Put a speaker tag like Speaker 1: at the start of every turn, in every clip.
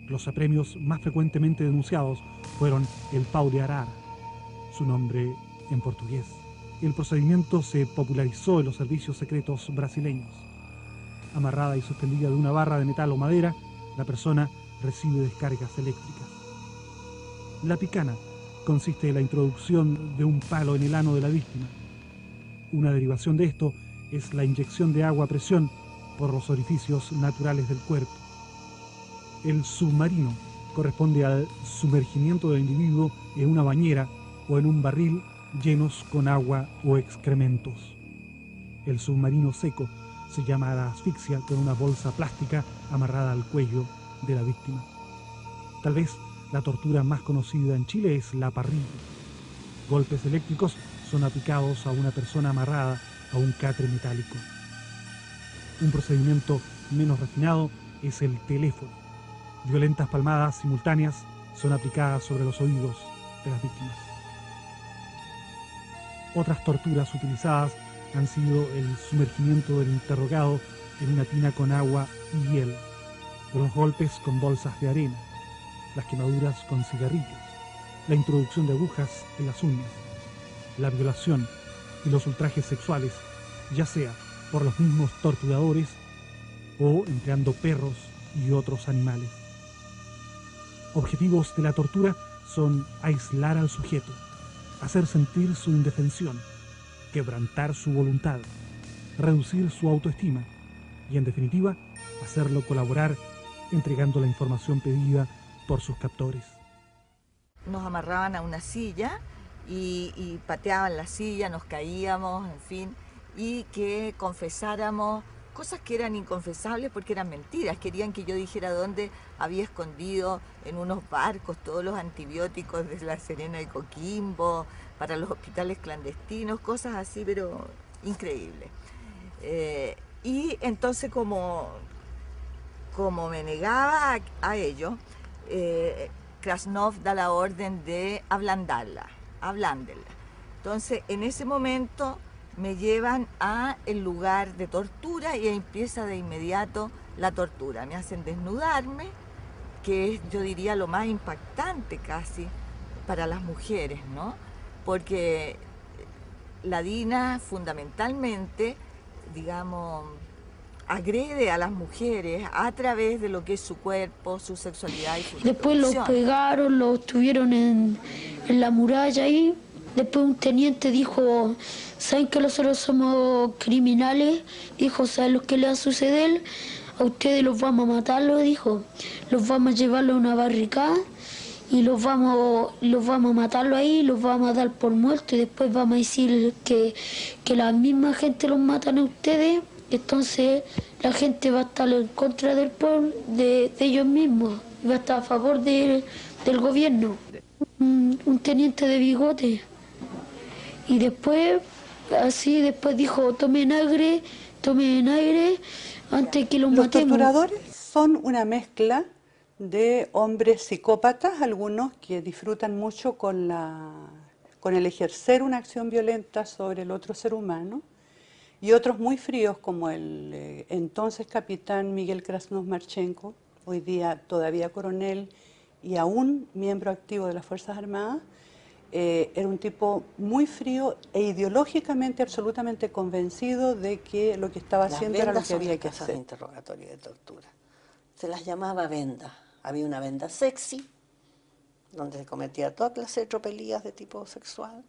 Speaker 1: Los apremios más frecuentemente denunciados fueron el pau de arara, su nombre en portugués. El procedimiento se popularizó en los servicios secretos brasileños. Amarrada y suspendida de una barra de metal o madera, la persona recibe descargas eléctricas. La picana consiste en la introducción de un palo en el ano de la víctima. Una derivación de esto es la inyección de agua a presión por los orificios naturales del cuerpo. El submarino corresponde al sumergimiento del individuo en una bañera o en un barril llenos con agua o excrementos. El submarino seco se llama a la asfixia con una bolsa plástica amarrada al cuello de la víctima. Tal vez la tortura más conocida en Chile es la parrilla. Golpes eléctricos son aplicados a una persona amarrada a un catre metálico. Un procedimiento menos refinado es el teléfono. Violentas palmadas simultáneas son aplicadas sobre los oídos de las víctimas. Otras torturas utilizadas han sido el sumergimiento del interrogado en una tina con agua y hielo, o los golpes con bolsas de arena, las quemaduras con cigarrillos, la introducción de agujas en las uñas, la violación y los ultrajes sexuales, ya sea por los mismos torturadores o empleando perros y otros animales. Objetivos de la tortura son aislar al sujeto, hacer sentir su indefensión, quebrantar su voluntad, reducir su autoestima y, en definitiva, hacerlo colaborar entregando la información pedida por sus captores.
Speaker 2: Nos amarraban a una silla y pateaban la silla, nos caíamos, en fin, y que confesáramos cosas que eran inconfesables porque eran mentiras. Querían que yo dijera dónde había escondido en unos barcos todos los antibióticos de La Serena y Coquimbo, para los hospitales clandestinos, cosas así, pero increíbles. Y entonces como me negaba a ello, Krasnov da la orden de ablandarla. Entonces, en ese momento me llevan a el lugar de tortura y empieza de inmediato la tortura. Me hacen desnudarme, que es, yo diría, lo más impactante casi para las mujeres, ¿no? Porque la DINA fundamentalmente, digamos, agrede a las mujeres a través de lo que es su cuerpo, su sexualidad y su
Speaker 3: Después los
Speaker 2: reproducción.
Speaker 3: pegaron, los tuvieron en la muralla ahí. Después un teniente dijo, ¿saben que nosotros somos criminales? Dijo, ¿saben lo que le va a suceder? A ustedes los vamos a matar, lo dijo. Los vamos a llevarlo a una barricada y los vamos a matarlo ahí, los vamos a dar por muertos y después vamos a decir que la misma gente los matan a ustedes. Entonces la gente va a estar en contra del pueblo, de ellos mismos, va a estar a favor del gobierno. Un teniente de bigote. Y después, después dijo, tomen aire, antes que los matemos.
Speaker 4: Los torturadores son una mezcla de hombres psicópatas, algunos que disfrutan mucho con el ejercer una acción violenta sobre el otro ser humano, y otros muy fríos como el entonces capitán Miguel Krasnov Marchenko, hoy día todavía coronel y aún miembro activo de las Fuerzas Armadas. Era un tipo muy frío e ideológicamente absolutamente convencido de que lo que estaba haciendo era lo que había que hacer.
Speaker 5: Las interrogatorio de tortura. Se las llamaba vendas. Había una venda sexy, donde se cometía toda clase de tropelías de tipo sexual,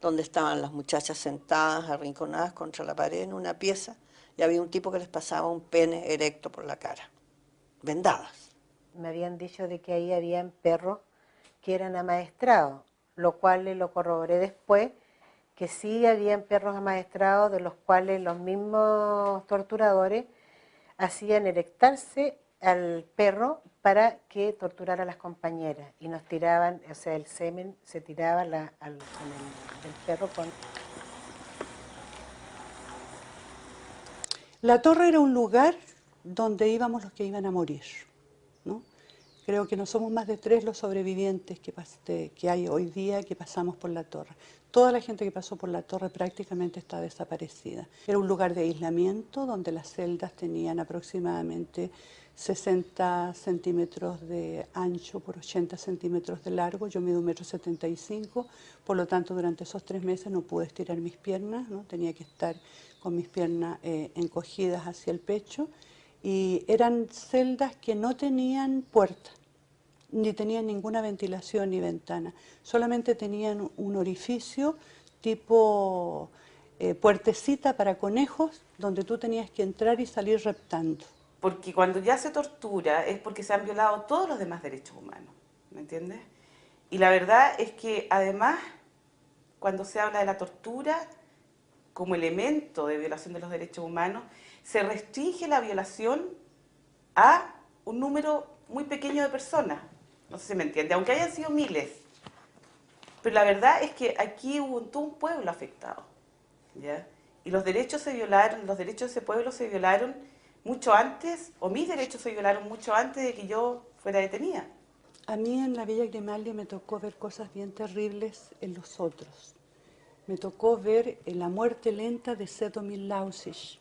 Speaker 5: donde estaban las muchachas sentadas, arrinconadas contra la pared en una pieza, y había un tipo que les pasaba un pene erecto por la cara, vendadas.
Speaker 6: Me habían dicho de que ahí habían perros que eran amaestrados, lo cual lo corroboré después, que sí habían perros amaestrados de los cuales los mismos torturadores hacían erectarse al perro para que torturara a las compañeras y nos tiraban, o sea, el semen se tiraba del perro con...
Speaker 4: La torre era un lugar donde íbamos los que iban a morir, ¿no? Creo que no somos más de 3 los sobrevivientes que hay hoy día que pasamos por la torre. Toda la gente que pasó por la torre prácticamente está desaparecida. Era un lugar de aislamiento donde las celdas tenían aproximadamente 60 centímetros de ancho por 80 centímetros de largo. Yo mido 1,75 m, por lo tanto durante esos 3 meses no pude estirar mis piernas, ¿no? Tenía que estar con mis piernas encogidas hacia el pecho. Y eran celdas que no tenían puerta, ni tenían ninguna ventilación ni ventana, solamente tenían un orificio tipo puertecita para conejos, donde tú tenías que entrar y salir reptando.
Speaker 7: Porque cuando ya se tortura es porque se han violado todos los demás derechos humanos, ¿me entiendes? Y la verdad es que además, cuando se habla de la tortura como elemento de violación de los derechos humanos, se restringe la violación a un número muy pequeño de personas. No sé si me entiende, aunque hayan sido miles. Pero la verdad es que aquí hubo todo un pueblo afectado, ¿ya? Y los derechos se violaron, los derechos de ese pueblo se violaron mucho antes, o mis derechos se violaron mucho antes de que yo fuera detenida.
Speaker 4: A mí en la Villa Grimaldi me tocó ver cosas bien terribles en los otros. Me tocó ver la muerte lenta de Sedomir Lausic,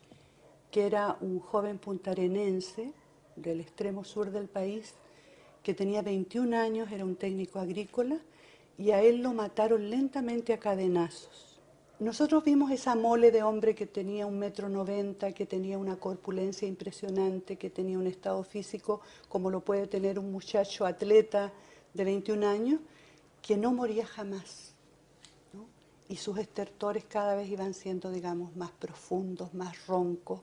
Speaker 4: que era un joven puntarenense del extremo sur del país, que tenía 21 años, era un técnico agrícola, y a él lo mataron lentamente a cadenazos. Nosotros vimos esa mole de hombre que tenía 1,90 m, que tenía una corpulencia impresionante, que tenía un estado físico como lo puede tener un muchacho atleta de 21 años, que no moría jamás, ¿no? Y sus estertores cada vez iban siendo, digamos, más profundos, más roncos,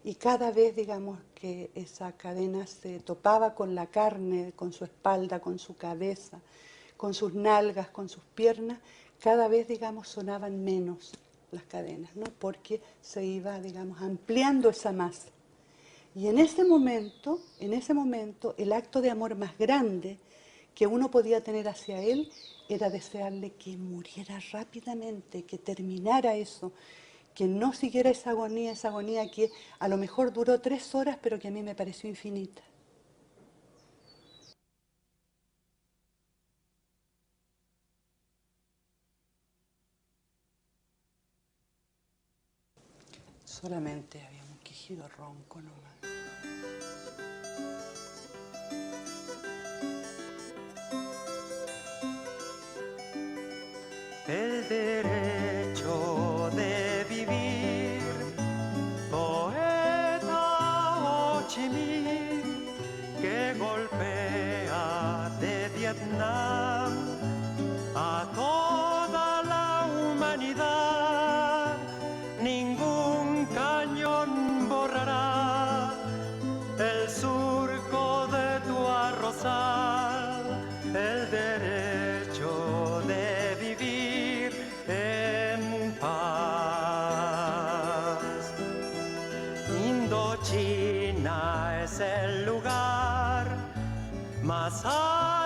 Speaker 4: y cada vez, digamos, que esa cadena se topaba con la carne, con su espalda, con su cabeza, con sus nalgas, con sus piernas, cada vez, digamos, sonaban menos las cadenas, ¿no? Porque se iba, digamos, ampliando esa masa. Y en ese momento, el acto de amor más grande que uno podía tener hacia él era desearle que muriera rápidamente, que terminara eso, que no siguiera esa agonía que a lo mejor duró 3 horas, pero que a mí me pareció infinita. Solamente había un quejido ronco nomás.
Speaker 8: El derecho de vivir, poeta Ho Chi Minh, que golpea de Vietnam a toda la humanidad. Ningún cañón borrará el surco de tu arrozal. El derecho de vivir en paz. Indochina es el lugar más alto